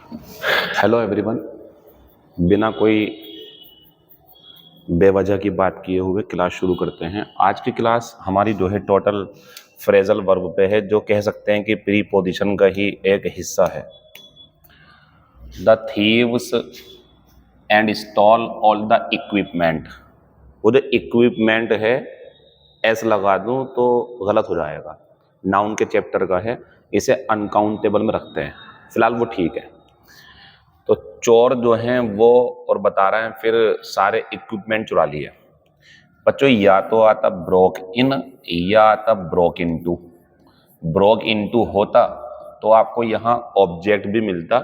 Hello everyone. बिना कोई बेवजह की बात किए हुए क्लास शुरू करते हैं। आज की क्लास हमारी जो है टोटल फ्रेजल वर्ब पे है, जो कह सकते हैं कि प्रीपोजिशन का ही एक हिस्सा है। The thieves and stall all the equipment. वो जो इक्विपमेंट है एस लगा दूं तो गलत हो जाएगा, नाउन के चैप्टर का है, इसे अनकाउंटेबल में रखते हैं। फिलहाल वो ठीक है। तो चोर जो हैं वो और बता रहे हैं फिर सारे इक्विपमेंट चुरा लिए। बच्चों या तो आता ब्रोक इन या आता ब्रोक इनटू। ब्रोक इनटू होता तो आपको यहाँ ऑब्जेक्ट भी मिलता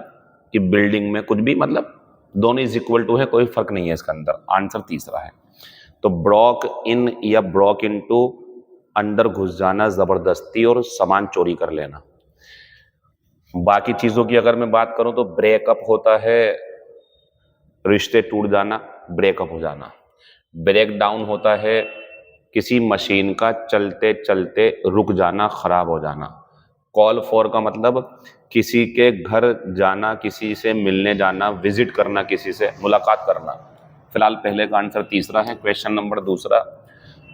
कि बिल्डिंग में कुछ भी, मतलब दोनों इज इक्वल टू है, कोई फर्क नहीं है इसके अंदर। आंसर तीसरा है। तो ब्रोक इन या ब्रोक इनटू अंदर घुस जाना जबरदस्ती और सामान चोरी कर लेना। बाकी चीजों की अगर मैं बात करूं तो ब्रेकअप होता है रिश्ते टूट जाना, ब्रेकअप हो जाना। ब्रेक डाउन होता है किसी मशीन का चलते चलते रुक जाना, खराब हो जाना। कॉल फॉर का मतलब किसी के घर जाना, किसी से मिलने जाना, विजिट करना, किसी से मुलाकात करना। फिलहाल पहले का आंसर तीसरा है। क्वेश्चन नंबर दूसरा,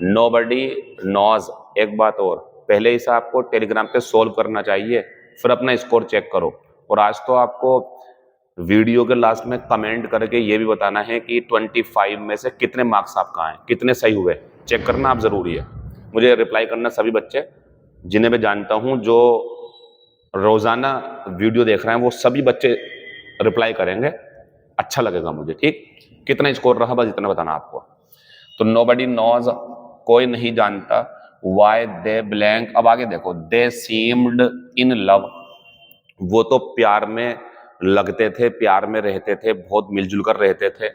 नोबडी नॉज। एक बात और, पहले इसे आपको टेलीग्राम पे सोल्व करना चाहिए, फिर अपना स्कोर चेक करो। और आज तो आपको वीडियो के लास्ट में कमेंट करके ये भी बताना है कि 25 में से कितने मार्क्स आपका आए, कितने सही हुए, चेक करना आप जरूरी है। मुझे रिप्लाई करना सभी बच्चे जिन्हें मैं जानता हूं जो रोजाना वीडियो देख रहे हैं, वो सभी बच्चे रिप्लाई करेंगे, अच्छा लगेगा मुझे। ठीक, कितना स्कोर रहा बस इतना बताना आपको। तो नोबडी नोज, कोई नहीं जानता। वाई दे ब्लैंक, अब आगे देखो, दे सीम्ड इन लव, वो तो प्यार में लगते थे, प्यार में रहते थे, बहुत मिलजुल कर रहते थे।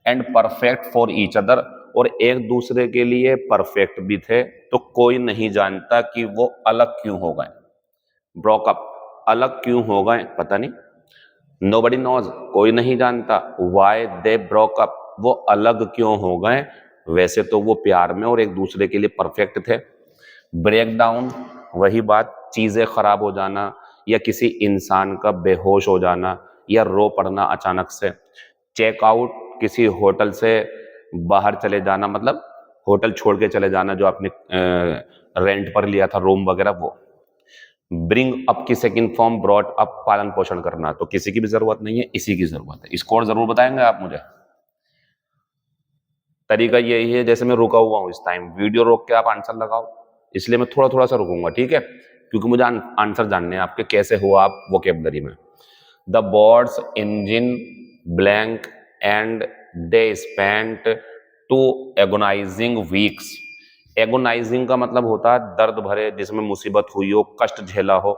And perfect for each other, और एक दूसरे के लिए परफेक्ट भी थे। तो कोई नहीं जानता कि वो अलग क्यों हो गए। ब्रोकअप, अलग क्यों हो गए पता नहीं। नोबडी नोज, कोई नहीं जानता। वाई दे ब्रोकअप, वो अलग क्यों हो गए। वैसे तो वो प्यार में और एक दूसरे के लिए परफेक्ट थे। ब्रेक डाउन, वही बात, चीजें खराब हो जाना या किसी इंसान का बेहोश हो जाना या रो पड़ना अचानक से। चेकआउट, किसी होटल से बाहर चले जाना, मतलब होटल छोड़ के चले जाना जो आपने रेंट पर लिया था रूम वगैरह, वो। ब्रिंग अप की सेकंड फॉर्म ब्रॉट अप, पालन पोषण करना। तो किसी की भी जरूरत नहीं है, इसी की जरूरत है। स्कोर जरूर बताएंगे आप मुझे। तरीका यही है, जैसे मैं रुका हुआ हूं इस टाइम, वीडियो रोक के आप आंसर लगाओ, इसलिए मैं थोड़ा थोड़ा सा रुकूंगा, ठीक है, क्योंकि मुझे आंसर जानने हैं आपके कैसे हो आप वोकेबलरी में। The boards engine blank and they spent two agonising weeks. Agonising का मतलब होता है दर्द भरे, जिसमें मुसीबत हुई हो, कष्ट झेला हो।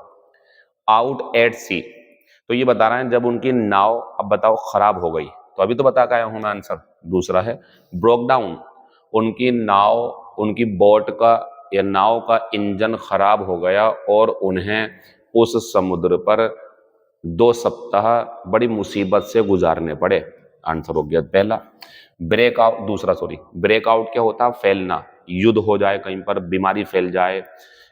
आउट एट सी, तो ये बता रहे हैं जब उनकी नाव, अब बताओ, खराब हो गई। तो अभी तो बता के आया हूं मैं, आंसर दूसरा है। ब्रोक डाउन, उनकी नाव, उनकी बोट का या नाव का इंजन खराब हो गया और उन्हें उस समुद्र पर 2 सप्ताह बड़ी मुसीबत से गुजारने पड़े। आंसर हो गया पहला। ब्रेकआउट, दूसरा सॉरी, ब्रेकआउट क्या होता है, फैलना, युद्ध हो जाए कहीं पर, बीमारी फैल जाए,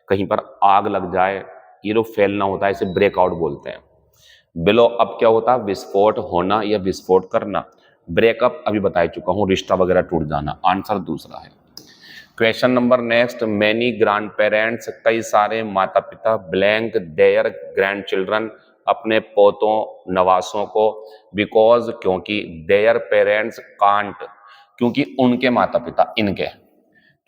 कहीं पर आग लग जाए, ये जो फैलना होता है इसे ब्रेकआउट बोलते हैं। बिलो अप क्या होता है, विस्फोट होना या विस्फोट करना। ब्रेकअप अभी बता चुका हूं, रिश्ता वगैरह टूट जाना। आंसर दूसरा है। Question number next, many grand parents, कई सारे माता पिता, ब्लैंक देयर ग्रैंड चिल्ड्रन, अपने पोतों नवासों को, बिकॉज क्योंकि, देयर पेरेंट्स कांट, क्योंकि उनके माता पिता, इनके,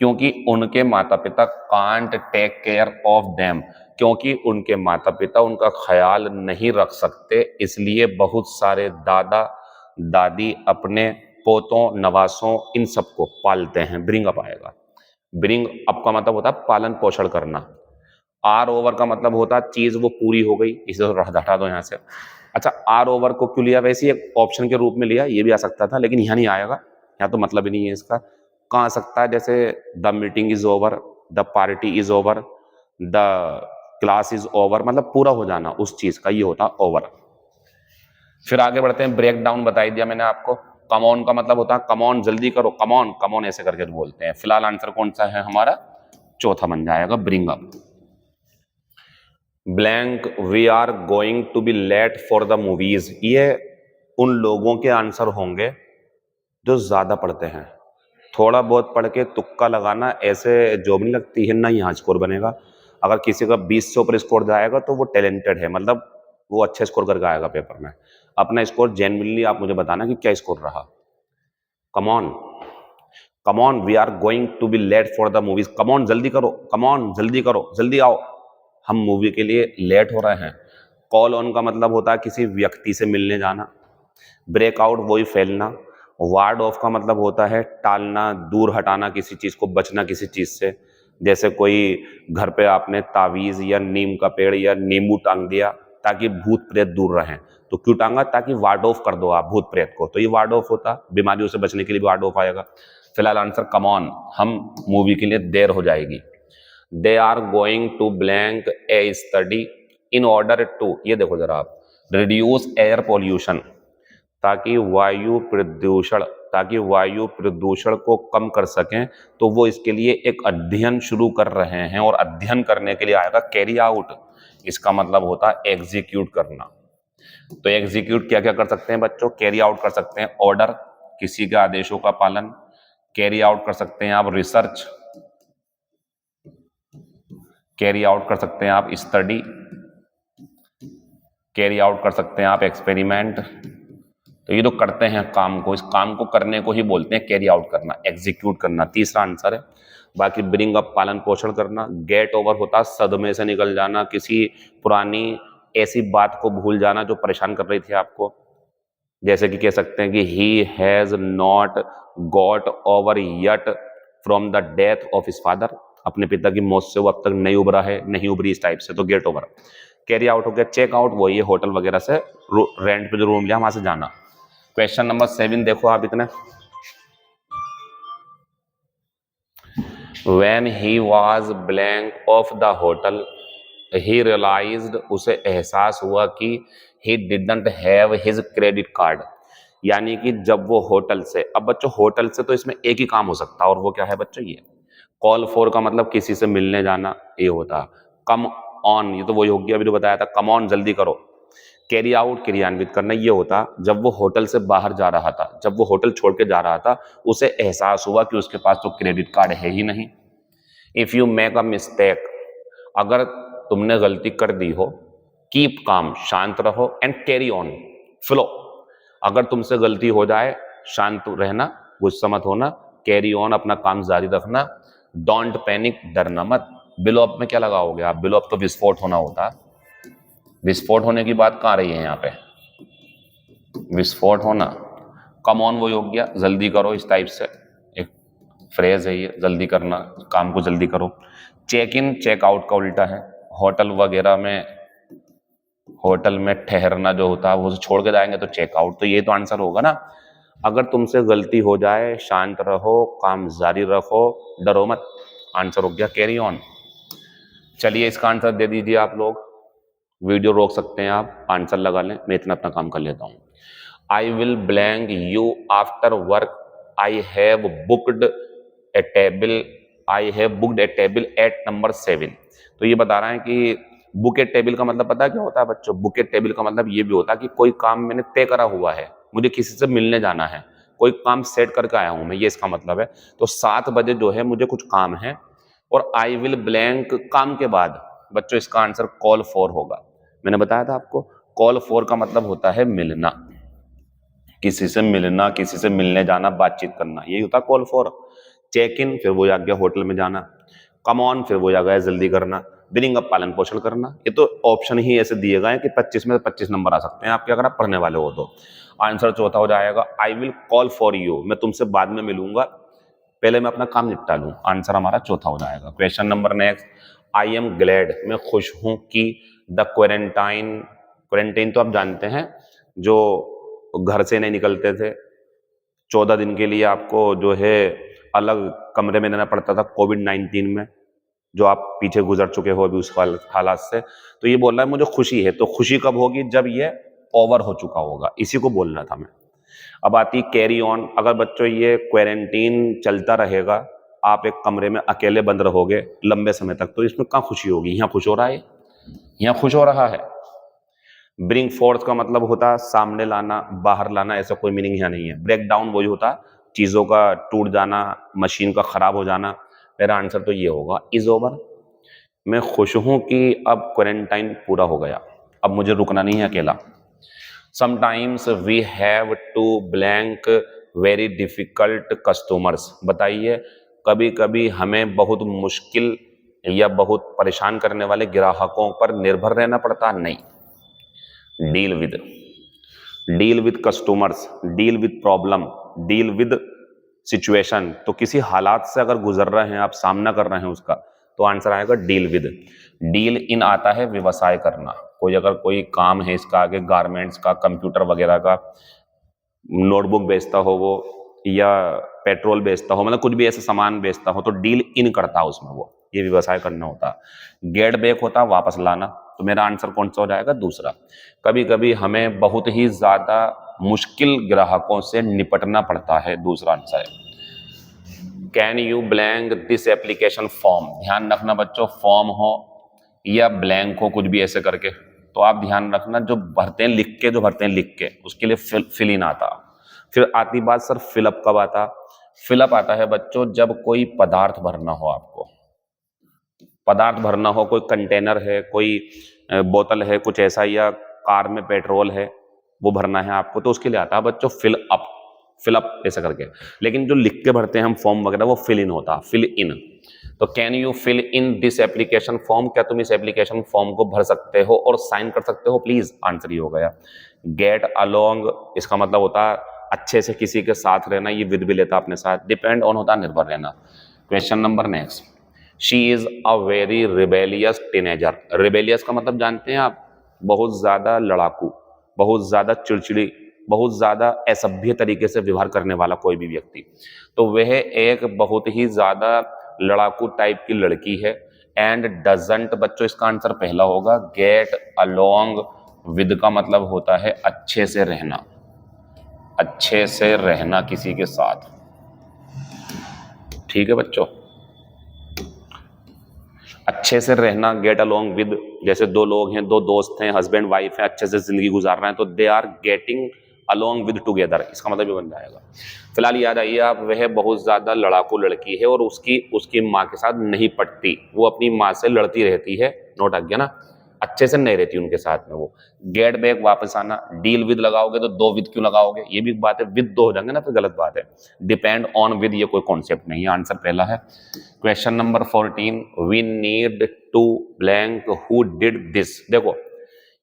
क्योंकि उनके माता पिता can't take care of them, क्योंकि उनके माता पिता उनका ख्याल नहीं रख सकते, इसलिए बहुत सारे दादा दादी अपने पोतों नवासों इन सबको पालते हैं। ब्रिंग अप आएगा। ब्रिंग अप का मतलब होता है पालन पोषण करना। आर ओवर का मतलब होता है चीज वो पूरी हो गई, इसे तो हटा दो यहां से। अच्छा, आर ओवर को क्यों लिया, वैसे एक ऑप्शन के रूप में लिया, ये भी आ सकता था लेकिन यहाँ नहीं आएगा, यहाँ तो मतलब ही नहीं है इसका। कहाँ आ सकता है, जैसे the meeting is over, the party is over, the class is over, मतलब पूरा हो जाना उस चीज का, ये होता ओवर। फिर आगे बढ़ते हैं। ब्रेक डाउन बता दिया मैंने आपको। कमॉन का मतलब होता है कमॉन, जल्दी करो, कमॉन, कमॉन ऐसे करके बोलते हैं। फिलहाल आंसर कौन सा है हमारा, चौथा बन जाएगा, bring up. Blank we are going to be late for the movies. ये उन लोगों के आंसर होंगे जो ज्यादा पढ़ते हैं। थोड़ा बहुत पढ़ के तुक्का लगाना ऐसे जॉब नहीं लगती है, ना यहाँ स्कोर बनेगा। अगर किसी का 20 से ऊपर स्कोर जाएगा तो वो टैलेंटेड है, मतलब वो अच्छे स्कोर करके आएगा पेपर में। अपना स्कोर जेन्युइनली आप मुझे बताना कि क्या स्कोर रहा। Come on come on, we are going to be late for the movies. Come on जल्दी करो, कमॉन जल्दी करो, जल्दी आओ, हम मूवी के लिए लेट हो रहे हैं। कॉल ऑन का मतलब होता है किसी व्यक्ति से मिलने जाना। ब्रेकआउट वही फैलना। वार्ड ऑफ का मतलब होता है टालना, दूर हटाना किसी चीज को, बचना किसी चीज से। जैसे कोई घर पे आपने तावीज या नीम का पेड़ या नींबू टांग दिया ताकि भूत प्रेत दूर रहें, तो क्यों टांगा? ताकि वार्ड ऑफ कर दो आप भूत प्रेत को, तो ये वार्ड ऑफ होता, बीमारियों से बचने के लिए वार्ड ऑफ आएगा। फिलहाल आंसर कमॉन, हम मूवी के लिए देर हो जाएगी। They are going to blank a study in order to, ये देखो जरा आप, रिड्यूस एयर पॉल्यूशन, ताकि वायु प्रदूषण को कम कर सकें, तो वो इसके लिए एक अध्ययन शुरू कर रहे हैं। और अध्ययन करने के लिए आएगा कैरी आउट, इसका मतलब होता है एग्जीक्यूट करना। तो एग्जीक्यूट क्या क्या कर सकते हैं बच्चों? कैरी आउट कर सकते हैं ऑर्डर, किसी के आदेशों का पालन। कैरी आउट कर सकते हैं आप रिसर्च, कैरी आउट कर सकते हैं आप स्टडी, कैरी आउट कर सकते हैं आप एक्सपेरिमेंट। तो ये जो करते हैं काम को, इस काम को करने को ही बोलते हैं कैरी आउट करना, एग्जीक्यूट करना। तीसरा आंसर है। बाकी ब्रिंग अप, पालन पोषण करना। गेट ओवर होता है सदमे से निकल जाना, किसी पुरानी ऐसी बात को भूल जाना जो परेशान कर रही थी आपको। जैसे कि कह सकते हैं कि he has not got over yet from the death of his father, अपने पिता की मौत से वो अब तक नहीं उभरा है, नहीं उभरी, इस टाइप से। तो गेट ओवर। कैरी आउट हो गया। चेक आउट वही है होटल वगैरह से रेंट पे जो रूम लिया वहां से जाना। क्वेश्चन नंबर 7 देखो आप इतने। When he was blank of the hotel, he realized, उसे एहसास हुआ कि he didn't have his credit card। यानी कि जब वो होटल से, अब बच्चों होटल से तो इसमें एक ही काम हो सकता है, और वो क्या है बच्चों? ये कॉल फॉर का मतलब किसी से मिलने जाना, ये होता। कम ऑन, ये तो वही हो गया, अभी तो बताया था, कम ऑन जल्दी करो। कैरी आउट, क्रियान्वित करना, ये होता जब वो होटल से बाहर जा रहा था, जब वो होटल छोड़ के जा रहा था, उसे एहसास हुआ कि उसके पास तो क्रेडिट कार्ड है ही नहीं। If you make a mistake, अगर तुमने गलती कर दी हो, कीप काम, शांत रहो, एंड कैरी ऑन, फ्लो। अगर तुमसे गलती हो जाए, शांत रहना, गुस्सा मत होना, कैरी ऑन, अपना काम जारी रखना। डोंट पैनिक, डरना मत। बिलो अप में क्या लगाओगे आप? बिलो अप तो विस्फोट होना होता है। विस्फोट होने की बात कहाँ रही है यहाँ पे? विस्फोट होना। कम ऑन वो हो गया, जल्दी करो, इस टाइप से एक फ्रेज है ये, जल्दी करना, काम को जल्दी करो। चेक इन, चेक आउट का उल्टा है। होटल वगैरह में, होटल में ठहरना जो होता है वो छोड़ के जाएंगे तो चेक आउट, तो ये तो आंसर होगा ना। अगर तुमसे गलती हो जाए, शांत रहो, काम जारी रखो, डरो मत। आंसर हो गया कैरी ऑन। चलिए इसका आंसर दे दीजिए आप लोग। वीडियो रोक सकते हैं आप, आंसर लगा लें, मैं इतना अपना काम कर लेता हूं। I will blank you after work, I have booked a table, I have booked a table at number 7। तो ये बता रहा है कि बुक ए टेबल का मतलब पता है क्या होता है बच्चों? बुक ए टेबल का मतलब ये भी होता है कि कोई काम मैंने तय करा हुआ है, मुझे किसी से मिलने जाना है, कोई काम सेट करके आया हूं मैं, ये इसका मतलब है। तो 7 बजे जो है मुझे कुछ काम है, और आई विल ब्लैंक काम के बाद बच्चों इसका आंसर कॉल फॉर होगा। मैंने बताया था आपको, कॉल फॉर का मतलब होता है मिलना, किसी से मिलना, किसी से मिलने जाना, बातचीत करना, यही होता है कॉल फॉर। चेक इन, फिर वो आ गया होटल में जाना। कम ऑन, फिर वो आ गया जल्दी करना। ब्रिंग अप, पालन पोषण करना। ये तो ऑप्शन ही ऐसे दिए गए हैं कि 25 में 25 नंबर आ सकते हैं आपके, अगर आप पढ़ने वाले हो तो। आंसर चौथा हो जाएगा I will call for you, मैं तुमसे बाद में मिलूंगा, पहले मैं अपना काम निपटा लूं। आंसर हमारा चौथा हो जाएगा। Question number next. I am glad, मैं खुश हूं कि द क्वारंटाइन, क्वारंटाइन तो आप जानते हैं, जो घर से नहीं निकलते थे, 14 दिन के लिए आपको जो है अलग कमरे में रहना पड़ता था कोविड-19 में, जो आप पीछे गुजर चुके हो अभी उस हालात से। तो ये बोल रहा है मुझे खुशी है, तो खुशी कब होगी? जब ये ओवर हो चुका होगा, इसी को बोलना था मैं। अब आती कैरी ऑन। अगर बच्चों ये क्वारंटीन चलता रहेगा, आप एक कमरे में अकेले बंद रहोगे लंबे समय तक, तो इसमें कहाँ खुशी होगी? यहाँ खुश हो रहा है, यहाँ खुश हो रहा है। ब्रिंग फोर्थ का मतलब होता सामने लाना, बाहर लाना, ऐसा कोई मीनिंग यहाँ नहीं है। ब्रेक डाउन वही होता चीजों का टूट जाना, मशीन का खराब हो जाना। मेरा आंसर तो ये होगा, इज ओवर। मैं खुश हूं कि अब क्वारंटाइन पूरा हो गया, अब मुझे रुकना नहीं है अकेला। Sometimes we have to blank very difficult customers. बताइए, कभी कभी हमें बहुत मुश्किल या बहुत परेशान करने वाले ग्राहकों पर निर्भर रहना पड़ता? नहीं। Deal with customers, deal with problem, deal with situation. तो किसी हालात से अगर गुजर रहे हैं आप, सामना कर रहे हैं उसका, तो आंसर आएगा डील विद। डील इन आता है व्यवसाय करना। कोई अगर कोई काम है इसका आगे, गारमेंट्स का, कंप्यूटर वगैरह का, नोटबुक बेचता हो वो, या पेट्रोल बेचता हो, मतलब कुछ भी ऐसा सामान बेचता हो, तो डील इन करता है उसमें वो, ये व्यवसाय करना होता है। गेट बैक होता है वापस लाना। तो मेरा आंसर कौन सा हो जाएगा? दूसरा। कभी कभी हमें बहुत ही ज्यादा मुश्किल ग्राहकों से निपटना पड़ता है, दूसरा आंसर है। Can you blank this application form. ध्यान रखना बच्चों, फॉर्म हो या ब्लैंक हो, कुछ भी ऐसे करके, तो आप ध्यान रखना जो भरते हैं लिख के, जो भरते हैं लिख के, उसके लिए फिल इन आता। फिर आती बात सर फिलअप कब आता? फिलअप आता है बच्चों जब कोई पदार्थ भरना हो आपको, पदार्थ भरना हो, कोई कंटेनर है, कोई बोतल है, कुछ ऐसा, या कार में पेट्रोल है, वो भरना है आपको, तो उसके लिए आता है बच्चों फिलअप ऐसा करके। लेकिन जो लिख के भरते हैं हम फॉर्म वगैरह, वो फिल इन होता, फिल इन। तो can you fill in this application form. क्या तुम इस एप्लीकेशन फॉर्म को भर सकते हो और साइन कर सकते हो प्लीज? आंसर ही हो गया। गेट अलोंग, इसका मतलब होता है अच्छे से किसी के साथ रहना, ये विद भी लेता अपने साथ। डिपेंड ऑन होता निर्भर रहना। Question number next. She is a very rebellious teenager. Rebellious का मतलब जानते हैं आप? बहुत ज्यादा लड़ाकू, बहुत ज्यादा चिड़चिड़ी, बहुत ज्यादा असभ्य तरीके से व्यवहार करने वाला कोई भी व्यक्ति। तो वह एक बहुत ही ज्यादा लड़ाकू टाइप की लड़की है। एंड डजंट, बच्चों इसका आंसर पहला होगा। गेट अलोंग विद का मतलब होता है अच्छे से रहना, अच्छे से रहना किसी के साथ। ठीक है बच्चों, अच्छे से रहना, गेट अलोंग विद। जैसे दो लोग हैं, दो दोस्त हैं, हस्बैंड वाइफ है, अच्छे से जिंदगी गुजार रहे हैं, तो they are getting along with together, इसका मतलब ये बन जाएगा। फिलहाल याद आइए आप, वह बहुत ज्यादा लड़ाकू लड़की है और उसकी माँ के साथ नहीं पटती, वो अपनी माँ से लड़ती रहती है। नोट आ गया ना? अच्छे से नहीं रहती उनके साथ में वो। गेट बैक वापस आना। डील विद लगाओगे तो दो विद क्यों लगाओगे? ये भी बात है, विद दो हो जाएंगे ना, फिर गलत बात है। डिपेंड ऑन विद ये कोई कॉन्सेप्ट नहीं है। आंसर पहला है। Question number 14। We need to blank who did this. देखो,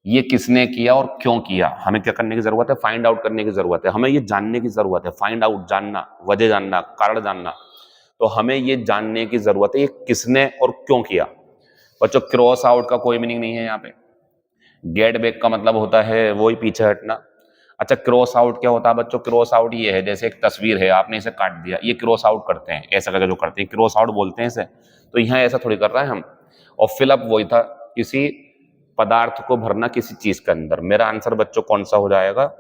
ये किसने किया और क्यों किया, हमें क्या करने की जरूरत है? फाइंड आउट करने की जरूरत है, हमें ये जानने की जरूरत है। फाइंड आउट, जानना, वजह जानना, कारण जानना। तो हमें ये जानने की जरूरत है ये किसने और क्यों किया। बच्चों क्रॉस आउट का कोई मीनिंग नहीं है यहाँ पे। गेट बैक का मतलब होता है वही पीछे हटना। अच्छा, क्रॉस आउट क्या होता है बच्चों? क्रॉस आउट ये है, जैसे एक तस्वीर है, आपने इसे काट दिया, ये क्रॉस आउट करते हैं, ऐसा करके जो करते हैं क्रॉस आउट बोलते हैं इसे। तो यहाँ ऐसा थोड़ी कर रहे हैं हम। और फिलअप वही था, किसी पदार्थ को भरना किसी चीज के अंदर। मेरा आंसर बच्चों कौन सा हो जाएगा?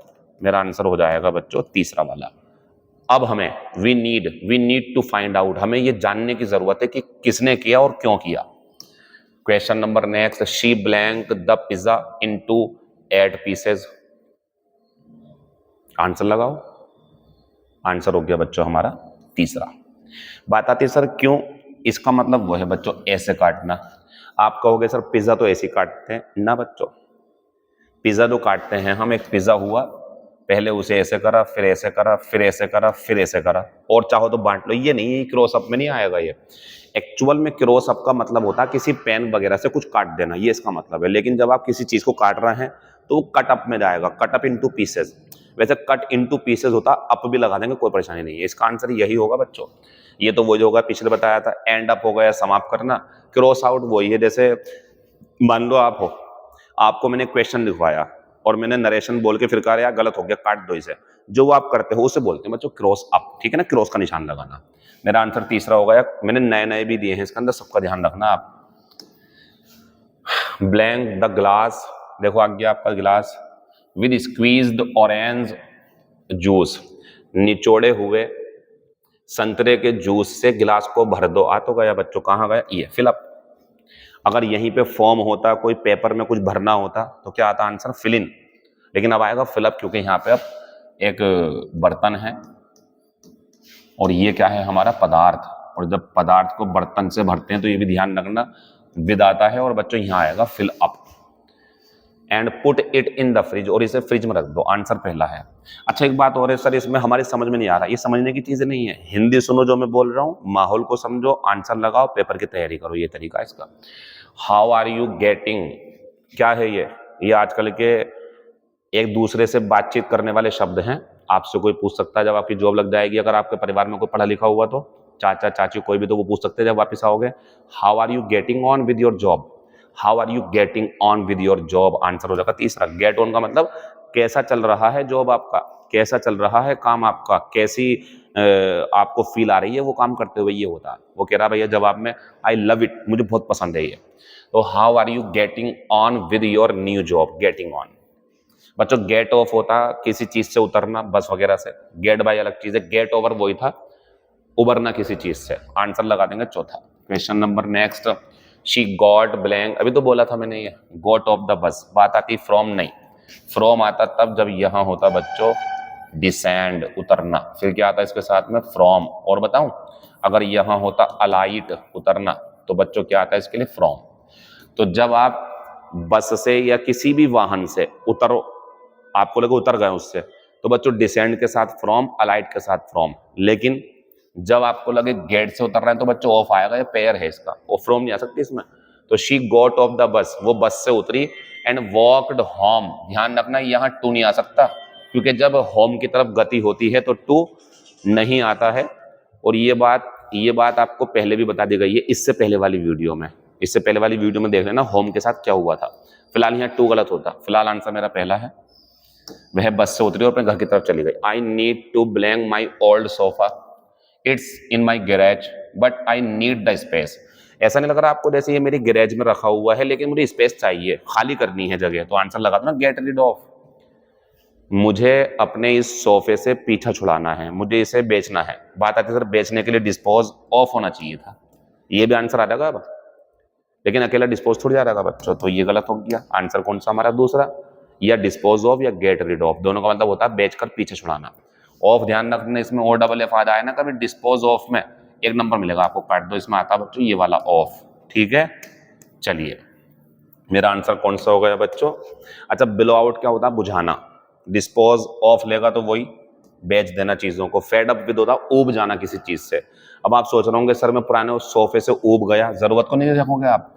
मेरा आंसर हो जाएगा बच्चों तीसरा वाला। अब हमें we need to find out, हमें ये जानने की जरूरत है कि किसने किया और क्यों किया। Question number next. She blank the pizza into 8 pieces. Answer लगाओ। आंसर हो गया बच्चों हमारा तीसरा। बात आती है सर क्यों? इसका मतलब वो है बच्चों ऐसे काटना। आप कहोगे सर पिज्जा तो ऐसे काटते हैं ना बच्चों। पिज्जा जो काटते हैं हम, एक पिज्जा हुआ, पहले उसे ऐसे करा, फिर ऐसे करा, फिर ऐसे करा, फिर ऐसे करा, और चाहो तो बांट लो। ये नहीं, ये क्रॉस अप में नहीं आएगा। ये एक्चुअल में क्रॉस अप का मतलब होता है किसी पेन वगैरह से कुछ काट देना, ये इसका मतलब है। लेकिन जब आप किसी चीज को काट रहे हैं तो कट अप में जाएगा, कट अप इनटू पीसेस। वैसे कट इनटू पीसेस होता, अप भी लगा देंगे, कोई परेशानी नहीं है। इसका आंसर यही होगा बच्चों। ये तो वो जो होगा पिछले बताया था, एंड अप हो गया समाप्त करना। क्रॉस आउट वही है, जैसे मान लो आप हो, आपको मैंने क्वेश्चन लिखवाया और मैंने नरेशन बोल के फिर कहा यार गलत हो गया, काट दो इसे, जो आप करते हो उसे बोलते हैं बच्चों क्रॉस अप। ठीक है ना? क्रॉस का निशान लगाना। मेरा आंसर तीसरा हो गया। मैंने नए नए भी दिए हैं इसके अंदर, सबका ध्यान रखना आप। Blank the glass. देखो आ गया आपका गिलास। With squeezed orange juice. निचोड़े हुए संतरे के जूस से गिलास को भर दो। आ तो गया बच्चों, कहाँ गया? ये फिलअप। अगर यहीं पे फॉर्म होता, कोई पेपर में कुछ भरना होता तो क्या आता आंसर? Fill in. लेकिन अब आएगा फिलअप, क्योंकि यहाँ पे अब एक बर्तन है और ये क्या है? हमारा पदार्थ। और जब पदार्थ को बर्तन से भरते हैं तो ये भी ध्यान रखना विद आता है, और बच्चों यहाँ आएगा fill up. And put it in the fridge, और इसे फ्रिज में रख दो। आंसर पहला है। अच्छा एक बात और है सर, इसमें हमारी समझ में नहीं आ रहा, ये समझने की चीज नहीं है। हिंदी सुनो जो मैं बोल रहा हूँ, माहौल को समझो, आंसर लगाओ, पेपर की तैयारी करो, ये तरीका है इसका। हाउ आर यू गेटिंग, क्या है ये आजकल के एक दूसरे से बातचीत करने वाले शब्द हैं। आपसे कोई पूछ सकता है जब आपकी जॉब लग जाएगी, अगर आपके परिवार में कोई पढ़ा लिखा हुआ तो चाचा चाची कोई भी, तो वो पूछ सकते हैं जब वापस आओगे, how are you getting on with your job. How are you getting on with your job, answer हो जाएगा तीसरा। गेट ऑन का मतलब कैसा चल रहा है जॉब आपका, कैसा चल रहा है काम आपका, कैसी आपको फील आ रही है वो काम करते हुए, ये होता है। वो कह रहा भैया जवाब में आई लव इट, मुझे बहुत पसंद है ये। तो how are you getting on with your new job, getting on. बच्चों गेट ऑफ होता किसी चीज से उतरना, बस वगैरह से। गेट बाय अलग चीज है, गेट ओवर वही था उबरना किसी चीज से। आंसर लगा देंगे चौथा। Question number next, she got blank, अभी तो बोला था मैंने ये गॉट ऑफ द बस। बात आती फ्रॉम नहीं, फ्रॉम आता तब जब यहां होता बच्चों डिसेंड, उतरना। फिर क्या आता इसके साथ में? फ्रॉम। और बताऊं, अगर यहां होता अलाइट, उतरना, तो बच्चों क्या आता है इसके लिए? फ्रॉम। तो जब आप बस से या किसी भी वाहन से उतरो, आपको लगे उतर गए उससे, तो बच्चों डिसेंड के साथ फ्रॉम, अलाइट के साथ फ्रॉम। लेकिन जब आपको लगे गेट से उतर रहे हैं तो बच्चों ऑफ आएगा, ये पेयर है इसका, वो फ्रॉम नहीं आ सकती इसमें। तो she got off the bus, वो बस से उतरी, एंड वॉकड होम। ध्यान रखना यहाँ टू नहीं आ सकता, क्योंकि जब होम की तरफ गति होती है तो टू नहीं आता है। और ये बात आपको पहले भी बता दी गई है, इससे पहले वाली वीडियो में देख लेना होम के साथ क्या हुआ था। फिलहाल यहाँ टू गलत होता। फिलहाल आंसर मेरा पहला है, वह बस से उतरी और अपने घर की तरफ चली गई। I need to blank my old sofa, it's in my garage but I need the space. ऐसा नहीं लग रहा आपको जैसे ये मेरी गैरेज में रखा हुआ है, लेकिन मुझे स्पेस चाहिए, खाली करनी है जगह। तो आंसर लगा दो ना, गेट रिड ऑफ। मुझे अपने इस सोफे से पीछा छुड़ाना है, मुझे इसे बेचना है। बात आती है सर बेचने के लिए डिस्पोज ऑफ होना चाहिए था, ये भी आंसर आ जाएगा अब। लेकिन अकेला डिस्पोज थोड़ी आ जाएगा बच्चों, तो ये गलत हो गया। आंसर कौन सा हमारा? दूसरा, या डिस्पोज ऑफ या गेट रिड ऑफ, दोनों का मतलब होता है बेचकर पीछे छुड़ाना। ऑफ ध्यान रखना, इसमें ओ डबल एफ आ जाए ना कभी, डिस्पोज ऑफ में एक नंबर मिलेगा आपको, काट दो। इसमें आता बच्चों ये वाला ऑफ। ठीक है, चलिए मेरा आंसर कौन सा हो गया बच्चों? अच्छा, बिलो आउट क्या होता है? बुझाना। डिस्पोज ऑफ लेगा तो वही बेच देना चीजों को। फेड अप विद होता ऊब जाना किसी चीज से। अब आप सोच रहे होंगे सर मैं पुराने उस सोफे से ऊब गया, जरूरत को नहीं रखोगे आप।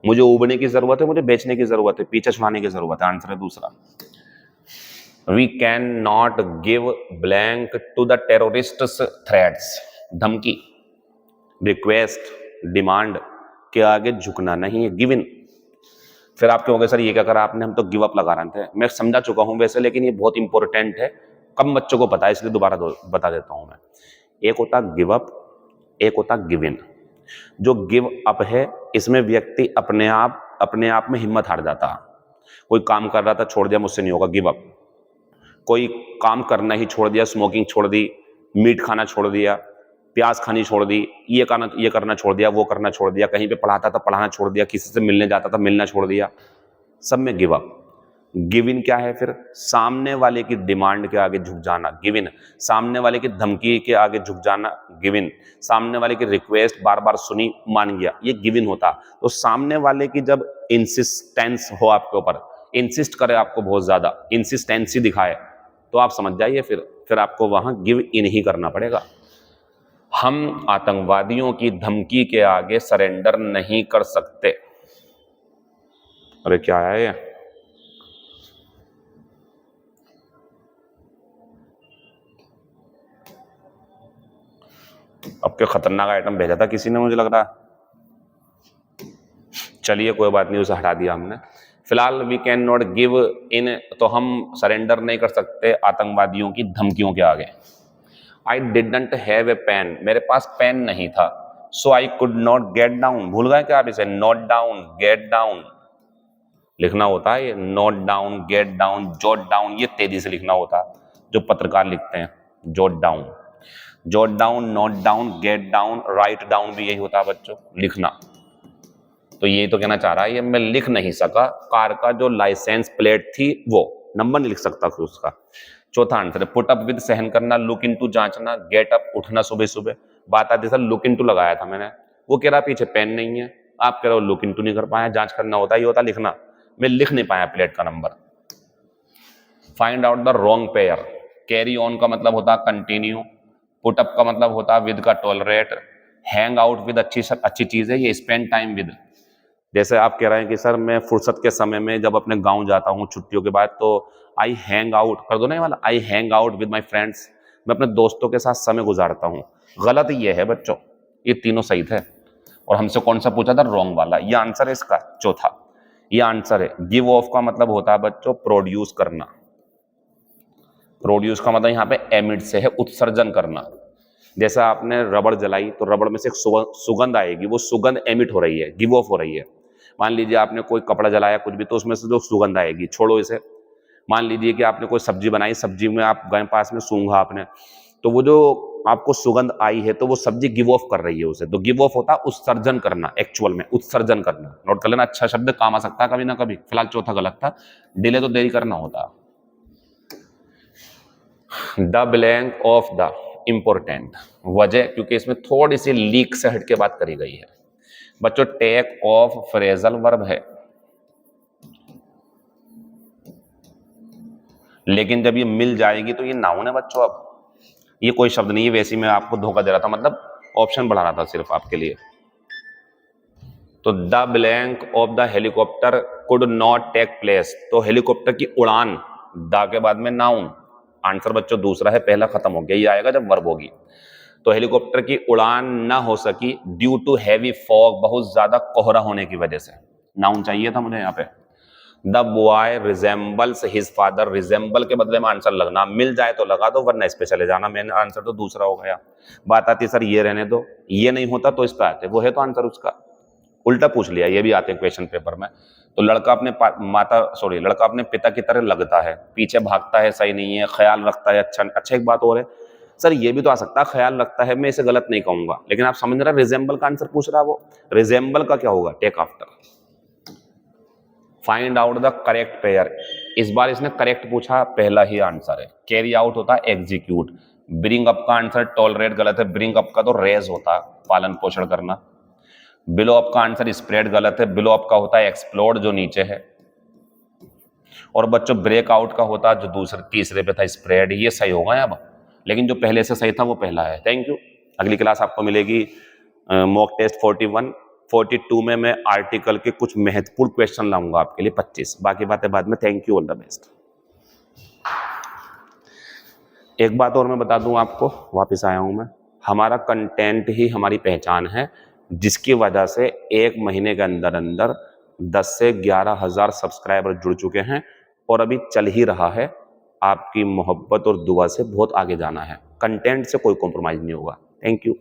मुझे ऊबने की जरूरत है, मुझे बेचने की जरूरत है, पीछे छुड़ाने की जरूरत है। आंसर है दूसरा। We can not give blank to the terrorists threats, धमकी, रिक्वेस्ट, डिमांड के आगे झुकना नहीं है, गिव इन। फिर आप कहोगे सर ये क्या करा आपने, हम तो गिव अप लगा रहे थे। मैं समझा चुका हूं वैसे, लेकिन ये बहुत इंपॉर्टेंट है, कम बच्चों को पता है, इसलिए दोबारा बता देता हूं मैं। एक होता गिव अप, एक होता गिव इन। जो गिव अप है इसमें व्यक्ति अपने आप में हिम्मत हार जाता है। कोई काम कर रहा था, छोड़ दिया, मुझसे नहीं होगा, गिव अप। कोई काम करना ही छोड़ दिया, स्मोकिंग छोड़ दी, मीट खाना छोड़ दिया, प्याज खानी छोड़ दी, ये करना छोड़ दिया, वो करना छोड़ दिया, कहीं पे पढ़ाता था पढ़ाना छोड़ दिया, किसी से मिलने जाता था मिलना छोड़ दिया, सब में गिव अप। गिव इन क्या है फिर? सामने वाले की डिमांड के आगे झुक जाना, गिव इन। सामने वाले की धमकी के आगे झुक जाना, गिव इन। सामने वाले की रिक्वेस्ट बार बार सुनी, मान गया, ये गिव इन होता। तो सामने वाले की जब इंसिस्टेंस हो आपके ऊपर, इंसिस्ट करे आपको बहुत ज्यादा, इंसिस्टेंसी दिखाए, तो आप समझ जाइए फिर आपको वहां गिव इन ही करना पड़ेगा। हम आतंकवादियों की धमकी के आगे सरेंडर नहीं कर सकते। अरे क्या है ये? अब क्या खतरनाक आइटम भेजा था किसी ने, मुझे लग रहा। चलिए कोई बात नहीं, उसे हटा दिया हमने। फिलहाल we can not give in, तो हम सरेंडर नहीं कर सकते आतंकवादियों की धमकियों के आगे। I didn't have a pen, मेरे पास पेन नहीं था। So I could not get down, भूल गए क्या आप इसे? नोट डाउन, गेट डाउन लिखना होता है, ये note down, get down, jot down, ये तेजी से लिखना होता है जो पत्रकार लिखते हैं। Jot down, jot down, note down, get down, write down भी यही होता है बच्चों, लिखना। तो ये तो कहना चाह रहा है ये मैं लिख नहीं सका, कार का जो लाइसेंस प्लेट थी वो नंबर नहीं लिख सकता फिर उसका। चौथा आंसर है पुट अप विद सहन करना, लुक इनटू जांचना, गेट अप उठना सुबह सुबह। बात आती सर लुक इनटू लगाया था मैंने, वो कह रहा पीछे पेन नहीं है, आप कह रहे हो लुक इनटू नहीं कर पाया, जांच करना होता है, ये होता लिखना, मैं लिख नहीं पाया प्लेट का number. Find out the wrong pair, carry on का मतलब होता कंटिन्यू, पुट अप का मतलब होता विद का टॉलरेट, हैंग आउट विद अच्छी चीज है, ये स्पेंड टाइम विद। जैसे आप कह रहे हैं कि सर मैं फुर्सत के समय में जब अपने गांव जाता हूं छुट्टियों के बाद तो आई हैंग आउट कर दो ना, ये वाला I hang out with my friends, मैं अपने दोस्तों के साथ समय गुजारता हूं। गलत ये है बच्चों, ये तीनों सही थे और हमसे कौन सा पूछा था, रॉन्ग वाला। ये आंसर है इसका चौथा, ये आंसर है। गिव ऑफ का मतलब होता है बच्चों प्रोड्यूस करना, प्रोड्यूस का मतलब यहाँ पे एमिट से है उत्सर्जन करना। जैसे आपने रबड़ जलाई तो रबड़ में से एक सुगंध आएगी, वो सुगंध एमिट हो रही है, गिव ऑफ हो रही है। मान लीजिए आपने कोई कपड़ा जलाया कुछ भी, तो उसमें से जो सुगंध आएगी, छोड़ो इसे। मान लीजिए कि आपने कोई सब्जी बनाई, सब्जी में आप गए पास में सूंघा आपने, तो वो जो आपको सुगंध आई है तो वो सब्जी गिव ऑफ कर रही है उसे, तो गिव ऑफ होता है उत्सर्जन करना, एक्चुअल में उत्सर्जन करना। नोट कर लेना, अच्छा शब्द काम आ सकता है कभी ना कभी। फिलहाल चौथा गलत था, डिले तो देरी करना होता। The blank of the important, वजह क्योंकि इसमें थोड़ी सी लीक से हट के बात करी गई है बच्चों। टेक ऑफ फ्रेजल वर्ब है, लेकिन जब ये मिल जाएगी तो ये नाउन है बच्चों। अब ये कोई शब्द नहीं है, वैसे मैं आपको धोखा दे रहा था, मतलब ऑप्शन बढ़ा रहा था सिर्फ आपके लिए। तो the blank of the helicopter could not take place, तो हेलीकॉप्टर की उड़ान, द के बाद में नाउन। आंसर बच्चों दूसरा है, पहला खत्म हो गया, ये आएगा जब वर्ब होगी। तो हेलीकॉप्टर की उड़ान ना हो सकी ड्यू टू हैवी फॉग, बहुत ज्यादा कोहरा होने की वजह से। नाउन चाहिए था मुझे यहाँ पे। The boy resembles his father, resemble के बदले में आंसर लगना, मिल जाए तो लगा दो वरना इस पे चले जाना। मेन आंसर तो दूसरा हो गया। बात आती सर ये रहने दो, ये नहीं होता तो इस पे आते, वो है तो आंसर उसका उल्टा पूछ लिया, ये भी आते हैं क्वेश्चन पेपर में। तो लड़का अपने लड़का अपने पिता की तरह लगता है, पीछे भागता है सही नहीं है, ख्याल रखता है अच्छा। एक बात और है सर, ये भी तो आ सकता है ख्याल रखता है, मैं इसे गलत नहीं कहूंगा, लेकिन आप समझ रहे रिजेंबल का आंसर पूछ रहा है वो, रिजेंबल का क्या होगा, take after. Find out the correct pair, इस बार इसने करेक्ट पूछा, पहला ही आंसर है। कैरी आउट होता है एग्जीक्यूट, ब्रिंग अप का आंसर टॉलरेट गलत है, ब्रिंग अप का तो रेज होता है पालन पोषण करना। बिलो अप का आंसर स्प्रेड गलत है, बिलो अप का होता है एक्सप्लोड जो नीचे है। और बच्चों ब्रेक आउट का होता है जो दूसरे तीसरे पे था स्प्रेड, ये सही होगा अब, लेकिन जो पहले से सही था वो पहला है। Thank you. अगली क्लास आपको मिलेगी मॉक टेस्ट 41, 42 में मैं आर्टिकल के कुछ महत्वपूर्ण क्वेश्चन लाऊंगा आपके लिए 25, बाकी बातें बाद में। Thank you, all the best. एक बात और मैं बता दूं आपको, वापस आया हूं मैं, हमारा कंटेंट ही हमारी पहचान है, जिसकी वजह से एक महीने के अंदर अंदर 10 से 11 हजार सब्सक्राइबर जुड़ चुके हैं और अभी चल ही रहा है। आपकी मोहब्बत और दुआ से बहुत आगे जाना है, कंटेंट से कोई कॉम्प्रोमाइज नहीं होगा। Thank you.